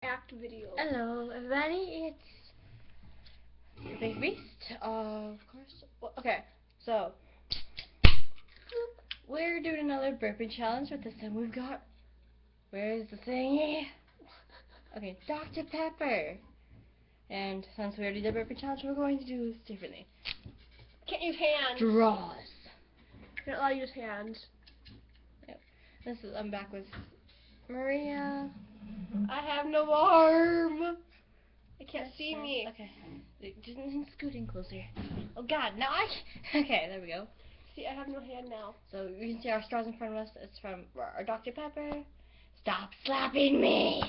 act video. Hello, everybody. It's the Big Beast, of course. Well, okay, so we're doing another burping challenge, but this time we've got. Where's the thingy? Okay, Dr. Pepper. And since we already did burping challenge, we're going to do this differently. Can't use hands. Straws. Can't allow you to use hands. Yep. I'm back with Maria. I have no arm. I can't see me. Okay. Just scooting closer. Oh God, now Okay, there we go. See, I have no hand now. So you can see our straws in front of us. It's from our Dr. Pepper. Stop slapping me.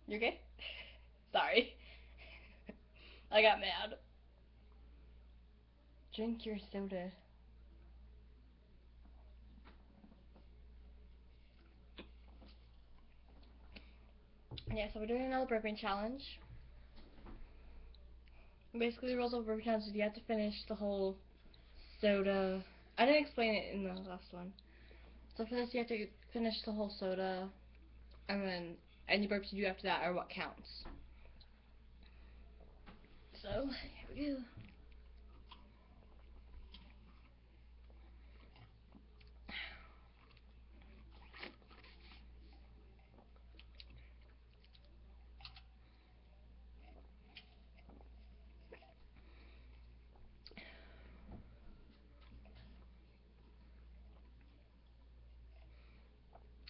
You okay? Sorry. I got mad. Drink your soda. Yeah, so we're doing another burping challenge. Basically, the rules of burping challenge is you have to finish the whole soda. I didn't explain it in the last one. So for this, you have to finish the whole soda, and then any burps you do after that are what counts. So, here we go.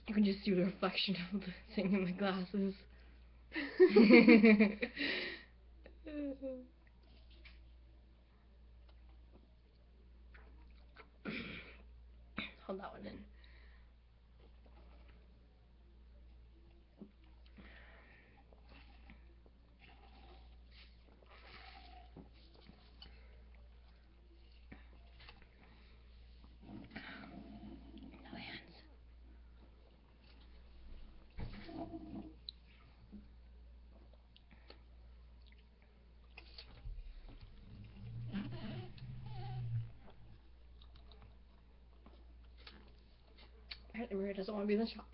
You can just see the reflection of the thing in my glasses. Hold that one in. No hands. Apparently Maria doesn't want to be in the shot.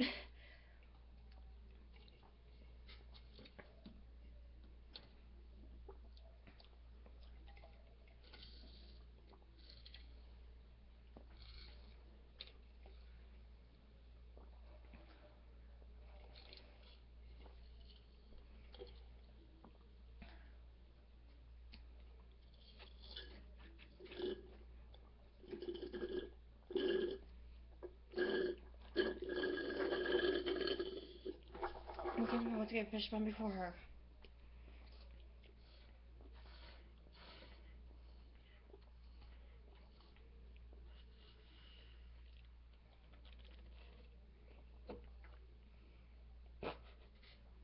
Okay, I want to get fish bun before her.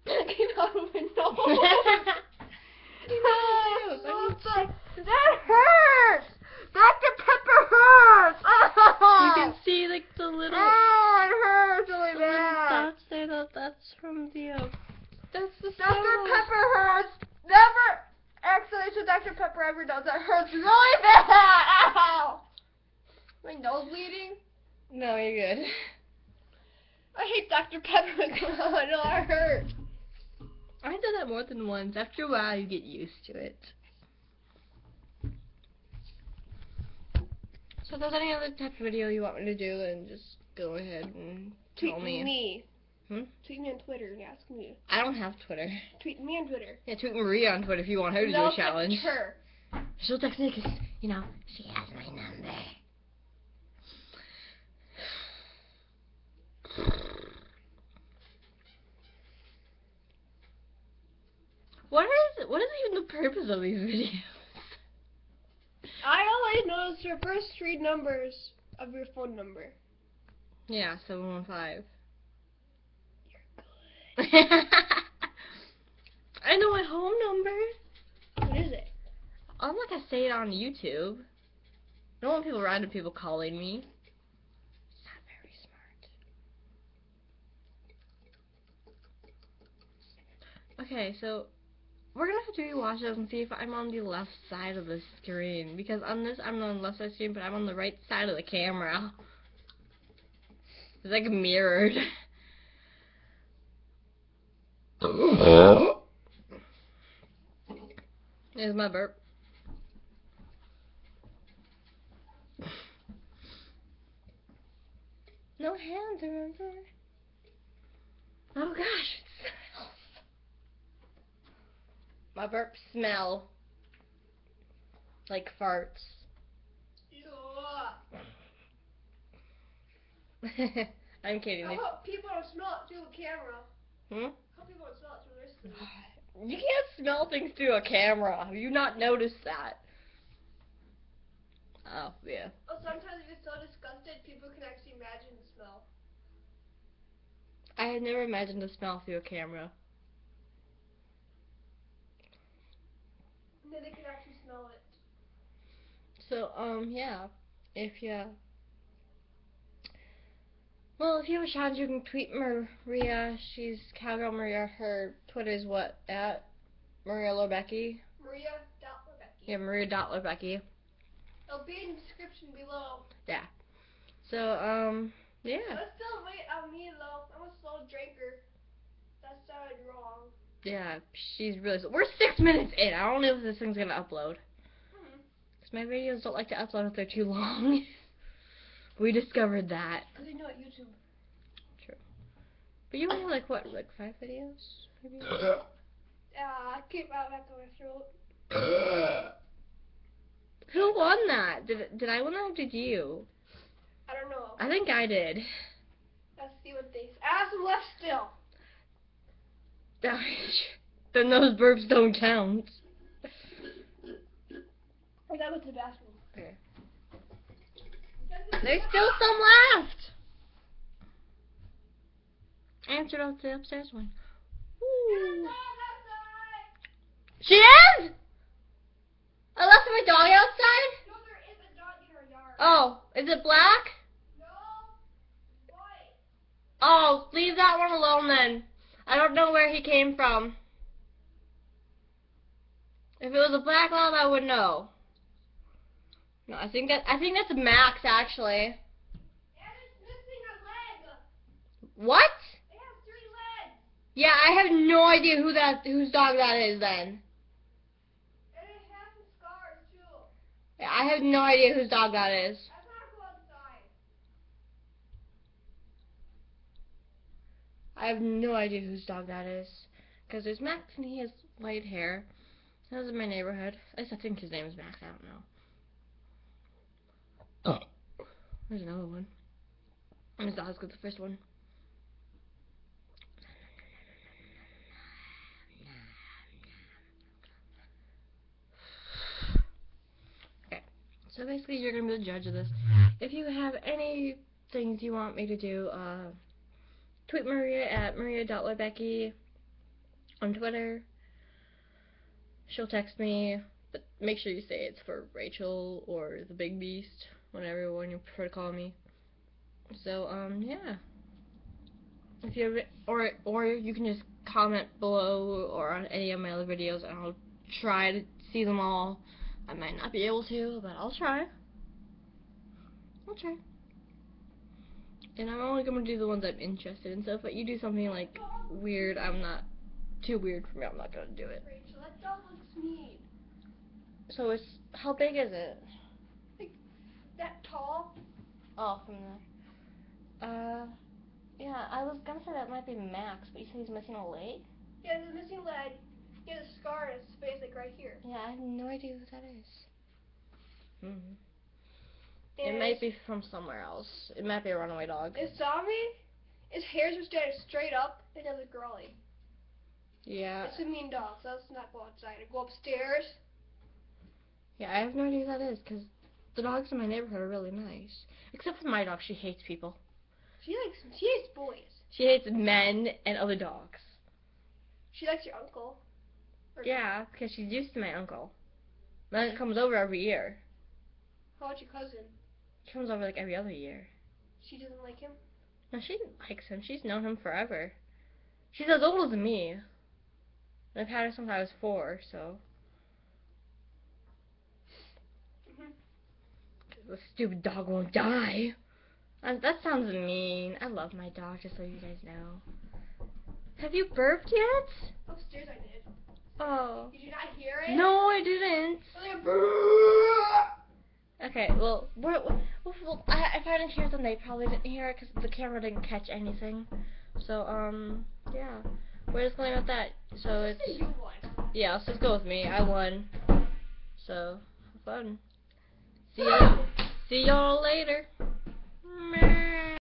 I don't even know. That hurts! Dr. Pepper hurts! You can see like the little it hurts really bad. dots there. That's from the that's the Dr. Pepper hurts. Never accidentally so Dr. Pepper ever does. That hurts really bad. Ow! My nose bleeding. No, you're good. I hate Dr. Pepper. I know it hurts. I did that more than once. After a while, you get used to it. So if there's any other type of video you want me to do, then just go ahead and tell me. Tweet me. Hmm? Tweet me on Twitter and ask me. I don't have Twitter. Tweet me on Twitter. Yeah, tweet Maria on Twitter if you want her to do a challenge. Text her. She'll text me because, you know, she has my number. What is even the purpose of these videos? I always notice your first three numbers of your phone number. Yeah, 715. You're good. I know my home number. What is it? I'm not gonna say it on YouTube. I don't want random people calling me. It's not very smart. Okay, so we're gonna have to rewatch those and see if I'm on the left side of the screen, because on this I'm on the left side of the screen, but I'm on the right side of the camera. It's like mirrored. There's my burp. No hands, remember? Oh gosh, it smells. My burps smell like farts. I'm kidding. I hope people don't smell it through the camera. Hmm? I hope people don't smell it through this screen. You can't smell things through a camera. Have you not noticed that? Oh, yeah. Oh, sometimes if you're so disgusted, people can actually imagine the smell. I had never imagined the smell through a camera. And then they can actually smell it. So, yeah. If you have a challenge, you can tweet Maria. She's Cowgirl Maria. Her Twitter is what? At Maria Lobecky? Maria.Lobecky. Yeah, Maria.Lobecky. It'll be in the description below. Yeah. So, yeah. Let's still wait on me, though. I'm a slow drinker. That sounded wrong. Yeah, she's really slow. We're 6 minutes in. I don't know if this thing's gonna upload. Because my videos don't like to upload if they're too long. We discovered that. Because you know what, YouTube. True. But you only have, like, what, like 5 videos? Maybe? I keep out back on my throat. Who won that? Did I win that or did you? I don't know. I think I did. Let's see what they say. I have some left still. Then those burps don't count. I gotta go to the bathroom. Okay. There's still some left. I answered off the upstairs one. Ooh. She is? I left my dog outside? No, there is a dog in our yard. Oh, is it black? No, white. Oh, leave that one alone then. I don't know where he came from. If it was a black lab, I would know. No, I think that's Max actually. And it's missing a leg. What? It has 3 legs. Yeah, I have no idea whose dog that is then. And it has some scars too. Yeah, I have no idea whose dog that is. I'm gonna go outside. I have no idea whose dog that is. Because there's Max and he has white hair. He lives in my neighborhood. At least I think his name is Max, I don't know. Oh. There's another one. And it's not as good as the first one. Okay. So basically you're going to be the judge of this. If you have any things you want me to do, tweet Maria at maria.lobecky on Twitter. She'll text me, but make sure you say it's for Rachel or the Big Beast, whatever one you prefer to call me. So, yeah. If you or you can just comment below or on any of my other videos, and I'll try to see them all. I might not be able to, but I'll try. I'll try. And I'm only gonna do the ones I'm interested in. So if you do something like weird, I'm not too weird for me. I'm not gonna do it. Rachel, that dog looks mean. So it's how big is it? Like that tall. Oh, from there. Yeah, I was gonna say that might be Max, but you said he's missing a leg? Yeah, there's a missing leg. He has a scar in his face, like right here. Yeah, I have no idea who that is. It might be from somewhere else. It might be a runaway dog. Is Zombie? His hairs are standing straight up. It doesn't growly. Yeah. It's a mean dog, so let's not go outside. Go upstairs. Yeah, I have no idea who that is, because the dogs in my neighborhood are really nice. Except for my dog, she hates people. She hates boys. She hates men and other dogs. She likes your uncle. Yeah, because she's used to my uncle. My uncle comes over every year. How about your cousin? She comes over like every other year. She doesn't like him? No, she likes him. She's known him forever. She's as old as me. And I've had her since I was 4, so. The stupid dog won't die. That sounds mean. I love my dog, just so you guys know. Have you burped yet? Upstairs I did. Oh. Did you not hear it? No, I didn't. Okay, well, if I didn't hear them, they probably didn't hear it because the camera didn't catch anything. So, yeah. We're just going with that. So it's. You won. Yeah, let's just go with me. I won. So, fun. See y'all later. Meh.